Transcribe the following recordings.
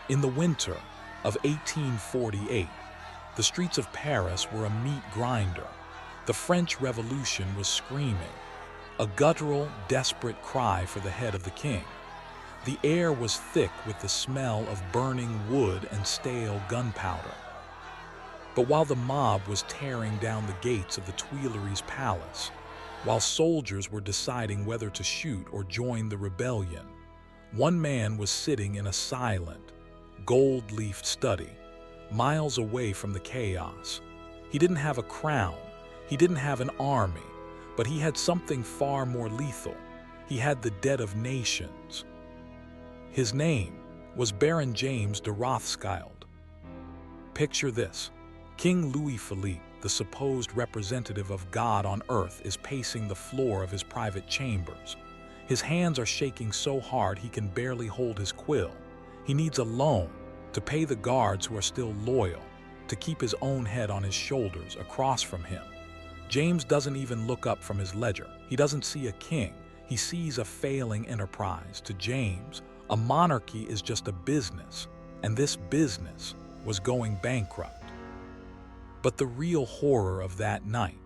In the winter of 1848, the streets of Paris were a meat grinder. The French Revolution was screaming, a guttural, desperate cry for the head of the king. The air was thick with the smell of burning wood and stale gunpowder. But while the mob was tearing down the gates of the Tuileries Palace, while soldiers were deciding whether to shoot or join the rebellion, one man was sitting in a silent, gold-leafed study, miles away from the chaos. He didn't have a crown, he didn't have an army, but he had something far more lethal. He had the debt of nations. His name was Baron James de Rothschild. Picture this. King Louis-Philippe, the supposed representative of God on earth, is pacing the floor of his private chambers. His hands are shaking so hard he can barely hold his quill. He needs a loan to pay the guards who are still loyal, to keep his own head on his shoulders across from him. James doesn't even look up from his ledger. He doesn't see a king. He sees a failing enterprise. To James, a monarchy is just a business, and this business was going bankrupt. But the real horror of that night,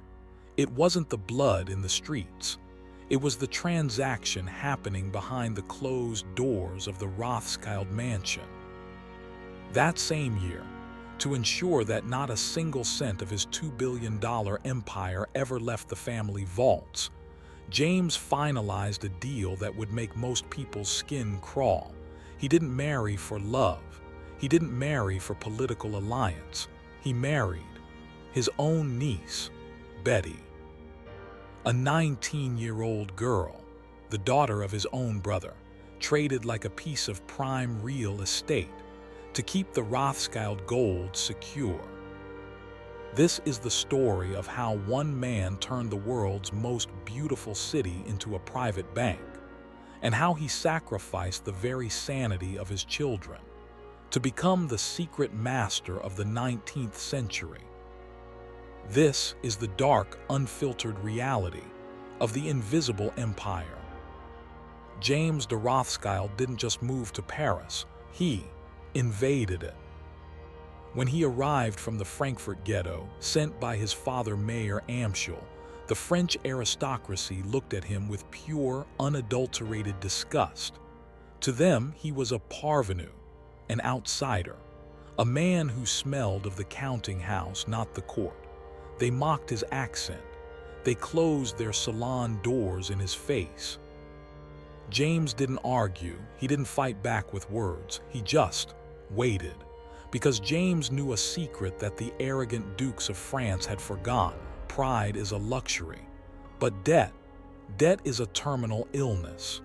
it wasn't the blood in the streets. It was the transaction happening behind the closed doors of the Rothschild mansion. That same year, to ensure that not a single cent of his $2 billion empire ever left the family vaults, James finalized a deal that would make most people's skin crawl. He didn't marry for love. He didn't marry for political alliance. He married his own niece, Betty, a 19-year-old girl, the daughter of his own brother, traded like a piece of prime real estate to keep the Rothschild gold secure. This is the story of how one man turned the world's most beautiful city into a private bank, and how he sacrificed the very sanity of his children to become the secret master of the 19th century. This is the dark, unfiltered reality of the invisible empire. James de Rothschild didn't just move to Paris, he invaded it. When he arrived from the Frankfurt ghetto, sent by his father Mayor Amschel, the French aristocracy looked at him with pure, unadulterated disgust. To them, he was a parvenu, an outsider, a man who smelled of the counting house, not the court. They mocked his accent. They closed their salon doors in his face. James didn't argue. He didn't fight back with words. He just waited. Because James knew a secret that the arrogant dukes of France had forgotten. Pride is a luxury, but debt is a terminal illness.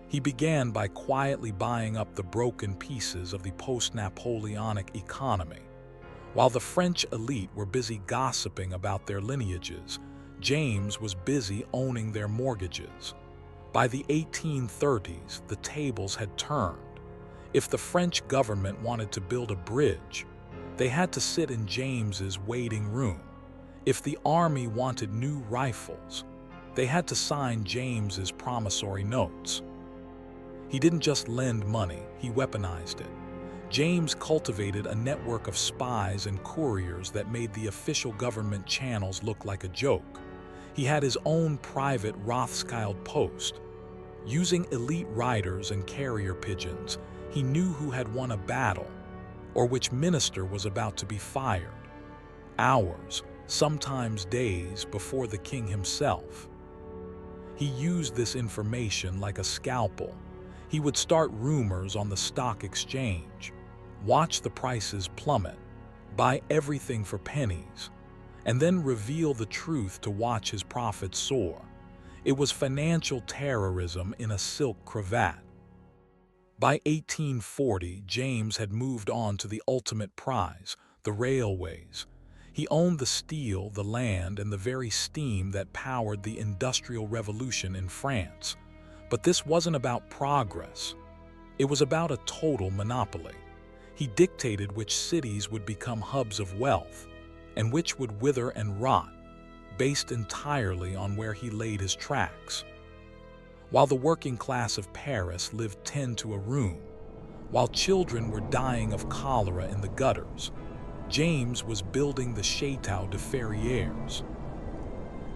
He began by quietly buying up the broken pieces of the post-Napoleonic economy. While the French elite were busy gossiping about their lineages, James was busy owning their mortgages. By the 1830s, the tables had turned. If the French government wanted to build a bridge, they had to sit in James's waiting room. If the army wanted new rifles, they had to sign James's promissory notes. He didn't just lend money, he weaponized it. James cultivated a network of spies and couriers that made the official government channels look like a joke. He had his own private Rothschild post. Using elite riders and carrier pigeons, he knew who had won a battle or which minister was about to be fired. Hours, sometimes days, before the king himself. He used this information like a scalpel. He would start rumors on the stock exchange, watch the prices plummet, buy everything for pennies, and then reveal the truth to watch his profits soar. It was financial terrorism in a silk cravat. By 1840, James had moved on to the ultimate prize, the railways. He owned the steel, the land, and the very steam that powered the Industrial Revolution in France. But this wasn't about progress. It was about a total monopoly. He dictated which cities would become hubs of wealth and which would wither and rot, based entirely on where he laid his tracks. While the working class of Paris lived 10 to a room, While children were dying of cholera in the gutters, James was building the Château de Ferrières.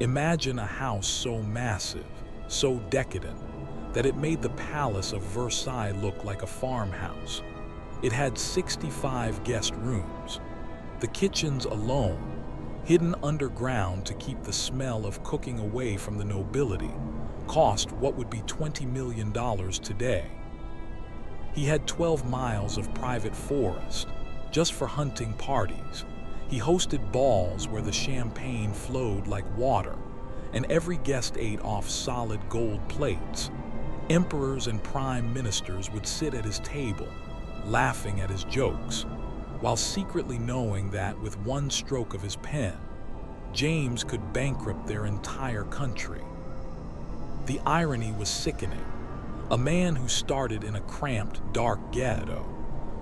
Imagine a house so massive, so decadent, that it made the Palace of Versailles look like a farmhouse. It had 65 guest rooms. The kitchens alone, hidden underground to keep the smell of cooking away from the nobility, cost what would be $20 million today. He had 12 miles of private forest, just for hunting parties. He hosted balls where the champagne flowed like water, and every guest ate off solid gold plates. Emperors and prime ministers would sit at his table, laughing at his jokes, while secretly knowing that with one stroke of his pen, James could bankrupt their entire country. The irony was sickening. A man who started in a cramped, dark ghetto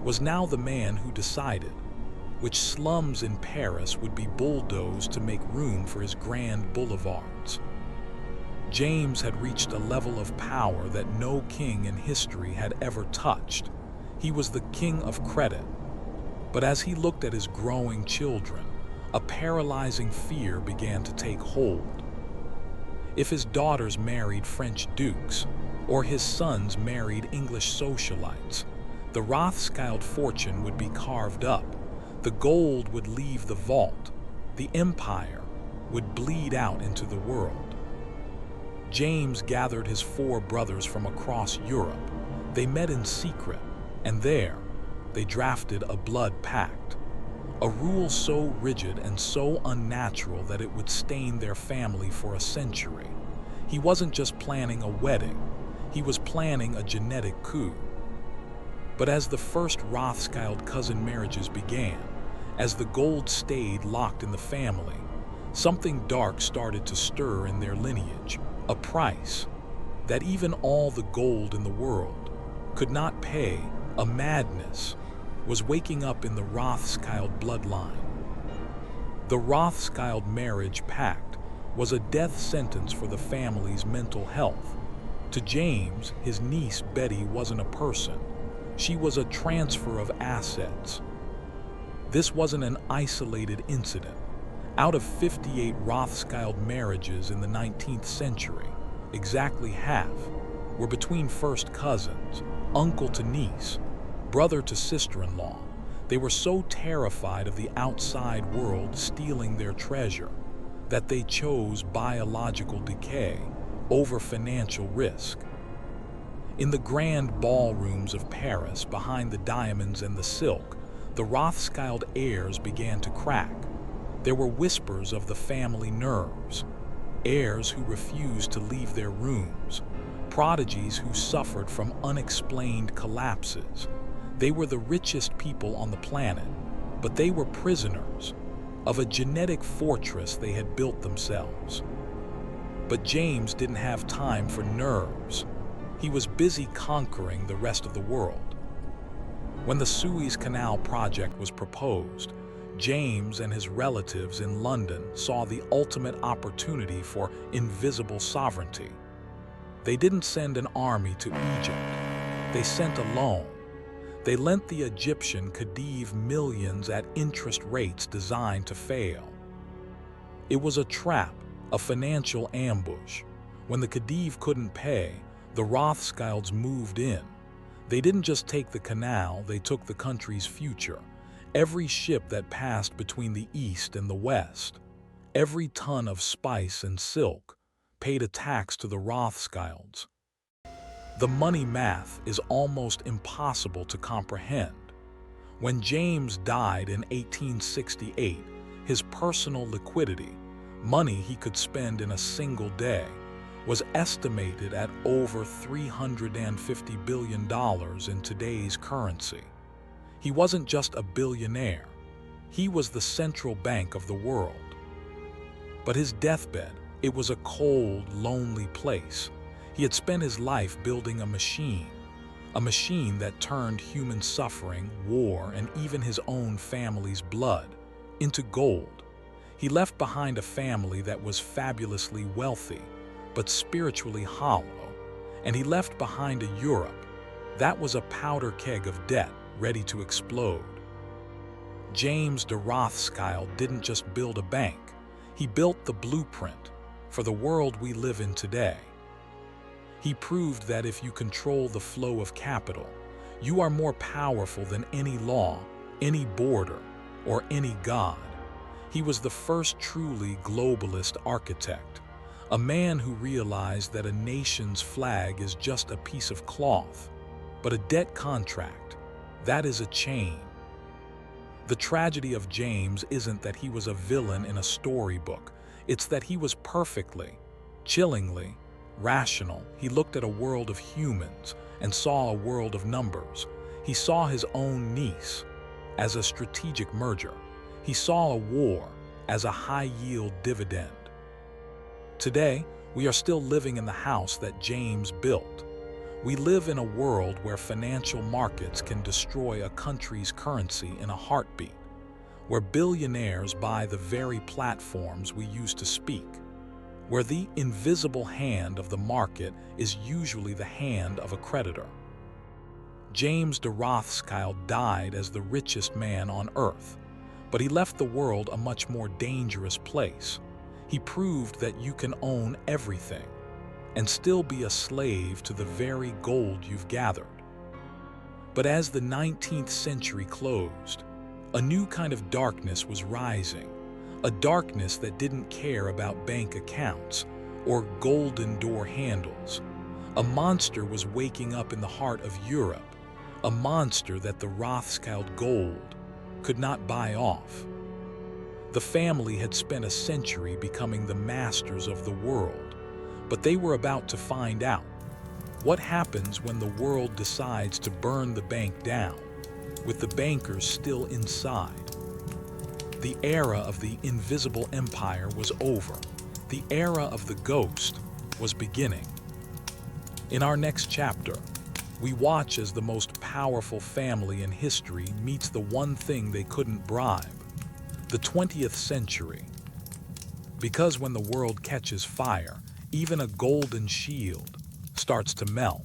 was now the man who decided which slums in Paris would be bulldozed to make room for his grand boulevards. James had reached a level of power that no king in history had ever touched. He was the king of credit. But as he looked at his growing children, a paralyzing fear began to take hold. If his daughters married French dukes, or his sons married English socialites, the Rothschild fortune would be carved up. The gold would leave the vault. The empire would bleed out into the world. James gathered his 4 brothers from across Europe. They met in secret, and there, they drafted a blood pact. A rule so rigid and so unnatural that it would stain their family for a century. He wasn't just planning a wedding, he was planning a genetic coup. But as the first Rothschild cousin marriages began, as the gold stayed locked in the family, something dark started to stir in their lineage. A price that even all the gold in the world could not pay. A madness was waking up in the Rothschild bloodline. The Rothschild marriage pact was a death sentence for the family's mental health. To James, his niece Betty wasn't a person. She was a transfer of assets. This wasn't an isolated incident. Out of 58 Rothschild marriages in the 19th century, exactly half were between first cousins, uncle to niece, brother to sister-in-law. They were so terrified of the outside world stealing their treasure that they chose biological decay over financial risk. In the grand ballrooms of Paris, behind the diamonds and the silk, the Rothschild heirs began to crack. There were whispers of the family nerves, heirs who refused to leave their rooms, prodigies who suffered from unexplained collapses. They were the richest people on the planet, but they were prisoners of a genetic fortress they had built themselves. But James didn't have time for nerves. He was busy conquering the rest of the world. When the Suez Canal project was proposed, James and his relatives in London saw the ultimate opportunity for invisible sovereignty. They didn't send an army to Egypt. They sent a loan. They lent the Egyptian Khedive millions at interest rates designed to fail. It was a trap, a financial ambush. When the Khedive couldn't pay, the Rothschilds moved in. They didn't just take the canal, they took the country's future. Every ship that passed between the East and the West, every ton of spice and silk, paid a tax to the Rothschilds. The money math is almost impossible to comprehend. When James died in 1868, his personal liquidity, money he could spend in a single day, was estimated at over $350 billion in today's currency. He wasn't just a billionaire. He was the central bank of the world. But his deathbed, it was a cold, lonely place. He had spent his life building a machine that turned human suffering, war, and even his own family's blood into gold. He left behind a family that was fabulously wealthy, but spiritually hollow, and he left behind a Europe That was a powder keg of debt ready to explode. James de Rothschild didn't just build a bank, he built the blueprint for the world we live in today. He proved that if you control the flow of capital, you are more powerful than any law, any border, or any god. He was the first truly globalist architect, a man who realized that a nation's flag is just a piece of cloth, but a debt contract, that is a chain. The tragedy of James isn't that he was a villain in a storybook, it's that he was perfectly, chillingly, rational. He looked at a world of humans and saw a world of numbers. He saw his own niece as a strategic merger. He saw a war as a high-yield dividend. Today, we are still living in the house that James built. We live in a world where financial markets can destroy a country's currency in a heartbeat, where billionaires buy the very platforms we use to speak, where the invisible hand of the market is usually the hand of a creditor. James de Rothschild died as the richest man on earth, but he left the world a much more dangerous place. He proved that you can own everything and still be a slave to the very gold you've gathered. But as the 19th century closed, a new kind of darkness was rising, a darkness that didn't care about bank accounts or golden door handles. A monster was waking up in the heart of Europe, a monster that the Rothschild gold could not buy off. The family had spent a century becoming the masters of the world, but they were about to find out what happens when the world decides to burn the bank down, with the bankers still inside. The era of the invisible empire was over. The era of the ghost was beginning. In our next chapter, we watch as the most powerful family in history meets the one thing they couldn't bribe, the 20th century. Because when the world catches fire, even a golden shield starts to melt.